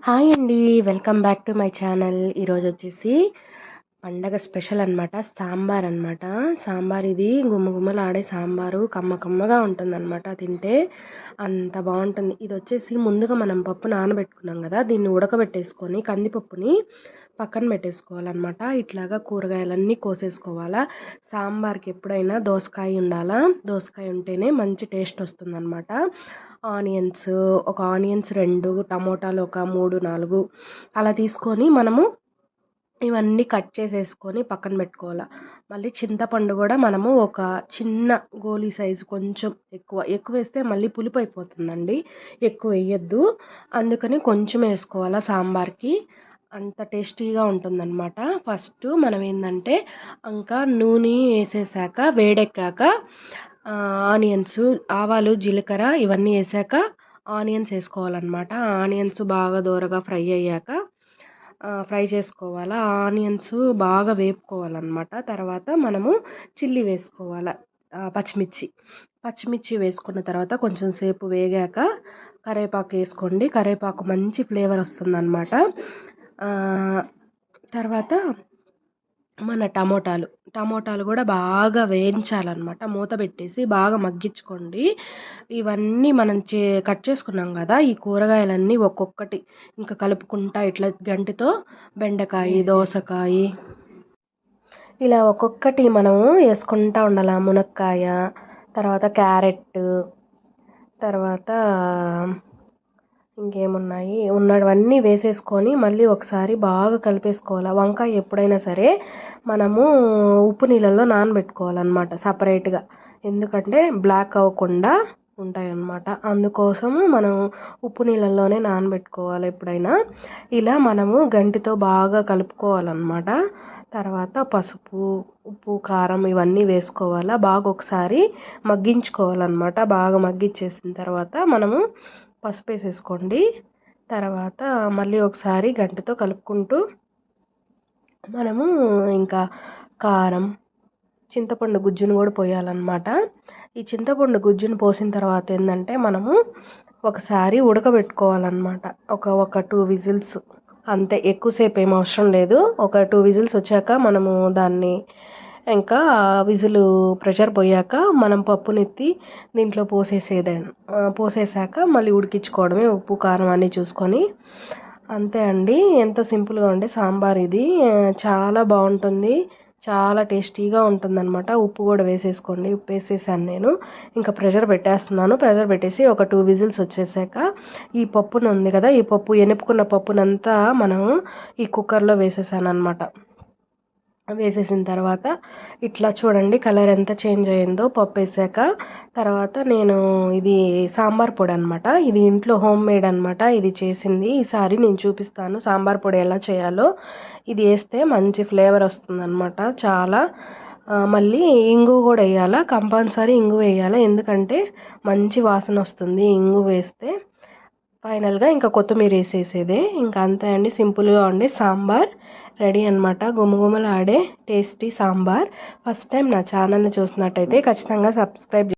Hi అండి. Welcome back to my channel. ఈరోజు వచ్చేసి పండగ స్పెషల్ అనమాట, సాంబార్ అనమాట. సాంబార్ ఇది గుమ్మగుమ్మలాడే సాంబారు, కమ్మ కమ్మగా ఉంటుందన్నమాట. తింటే అంత బాగుంటుంది. ఇది వచ్చేసి ముందుగా మనం పప్పు నానబెట్టుకున్నాం కదా, దీన్ని ఉడకబెట్టేసుకొని కందిపప్పుని పక్కన పెట్టేసుకోవాలన్నమాట. ఇట్లాగా కూరగాయలన్నీ కోసేసుకోవాలా. సాంబార్కి ఎప్పుడైనా దోసకాయ ఉండాలా, దోసకాయ ఉంటేనే మంచి టేస్ట్ వస్తుందన్నమాట. ఆనియన్స్, ఒక ఆనియన్స్ 2, టమోటాలు ఒక 3, 4 అలా తీసుకొని మనము ఇవన్నీ కట్ చేసేసుకొని పక్కన పెట్టుకోవాలి. మళ్ళీ చింతపండు కూడా మనము ఒక చిన్న గోలీ సైజు, కొంచెం ఎక్కువ వేస్తే మళ్ళీ పులుపు అయిపోతుందండి, ఎక్కువ వేయద్దు. అందుకని కొంచెం వేసుకోవాలా. సాంబార్కి అంత టేస్టీగా ఉంటుందన్నమాట. ఫస్ట్ మనం ఏంటంటే ఇంకా నూనె వేసేసాక వేడెక్కాక ఆనియన్స్, ఆవాలు, జీలకర్ర ఇవన్నీ వేసాక ఆనియన్స్ వేసుకోవాలన్నమాట. ఆనియన్స్ బాగా దోరగా ఫ్రై చేసుకోవాలి. ఆనియన్స్ బాగా వేపుకోవాలన్నమాట. తర్వాత మనము చిల్లీ వేసుకోవాలి, పచ్చిమిర్చి వేసుకున్న తర్వాత కొంచెం సేపు వేగాక కరివేపాకు వేసుకోండి. కరివేపాకు మంచి ఫ్లేవర్ వస్తుందన్నమాట. తర్వాత మన టమోటాలు కూడా బాగా వేయించాలన్నమాట. మూత పెట్టేసి బాగా మగ్గించుకోండి. ఇవన్నీ మనం కట్ చేసుకున్నాం కదా, ఈ కూరగాయలన్నీ ఒక్కొక్కటి ఇంకా కలుపుకుంటా ఇట్లా గంటితో బెండకాయ, దోసకాయ ఇలా ఒక్కొక్కటి మనము వేసుకుంటా ఉండాలి. మునక్కాయ, తర్వాత క్యారెట్, తర్వాత ఇంకేమున్నాయి ఉన్నవన్నీ వేసేసుకొని మళ్ళీ ఒకసారి బాగా కలిపేసుకోవాలి. వంకాయ ఎప్పుడైనా సరే మనము ఉప్పు నీళ్ళల్లో నానబెట్టుకోవాలన్నమాట సపరేట్గా, ఎందుకంటే బ్లాక్ అవ్వకుండా ఉంటాయన్నమాట. అందుకోసము మనం ఉప్పు నీళ్ళల్లోనే నానబెట్టుకోవాలి ఎప్పుడైనా. ఇలా మనము గంటితో బాగా కలుపుకోవాలన్నమాట. తర్వాత పసుపు, ఉప్పు, కారం ఇవన్నీ వేసుకోవాలా. బాగా ఒకసారి మగ్గించుకోవాలన్నమాట. బాగా మగ్గించేసిన తర్వాత మనము పసుపు వేసేసుకోండి. తర్వాత మళ్ళీ ఒకసారి గంటతో కలుపుకుంటూ మనము ఇంకా కారం, చింతపండు గుజ్జును కూడా పోయాలన్నమాట. ఈ చింతపండు గుజ్జును పోసిన తర్వాత ఏంటంటే మనము ఒకసారి ఉడకబెట్టుకోవాలన్నమాట. ఒక 2 విజిల్స్ అంతే, ఎక్కువసేపు ఏం అవసరం లేదు. ఒక 2 విజిల్స్ వచ్చాక మనము దాన్ని ఇంకా విజిల్ ప్రెషర్ పోయాక మనం పప్పునెత్తి దీంట్లో పోసేసాక మళ్ళీ ఉడికించుకోవడమే, ఉప్పు కారం అన్నీ చూసుకొని. అంతే అండి, ఎంతో సింపుల్గా ఉండే సాంబార్ ఇది. చాలా బాగుంటుంది, చాలా టేస్టీగా ఉంటుందన్నమాట. ఉప్పు కూడా వేసేసుకోండి. ఉప్పు వేసేసాను నేను. ఇంకా ప్రెషర్ పెట్టేసి ఒక 2 విజిల్స్ వచ్చేసాక ఈ పప్పును ఉంది కదా, ఈ పప్పు ఎనుపుకున్న పప్పునంతా మనం ఈ కుక్కర్లో వేసేసాను అనమాట. వేసేసిన తర్వాత ఇట్లా చూడండి కలర్ ఎంత చేంజ్ అయ్యిందో పప్పు వేసాక. తర్వాత నేను ఇది సాంబార్ పొడి అనమాట, ఇది ఇంట్లో హోమ్ మేడ్ అనమాట. ఇది చేసింది ఈసారి నేను చూపిస్తాను సాంబార్ పొడి ఎలా చేయాలో. ఇది వేస్తే మంచి ఫ్లేవర్ వస్తుందన్నమాట చాలా. మళ్ళీ ఇంగు కూడా వేయాలా, కంపల్సరీ ఇంగు వేయాలి, ఎందుకంటే మంచి వాసన వస్తుంది ఇంగు వేస్తే. ఫైనల్గా ఇంకా కొత్తిమీర వేసేసేదే. ఇంకా అంతే అండి, సింపుల్గా ఉండే సాంబార్ రెడీ అనమాట. గుమగుమలాడే టేస్టీ సాంబార్. ఫస్ట్ టైం నా ఛానల్ని చూసినట్టయితే ఖచ్చితంగా సబ్స్క్రైబ్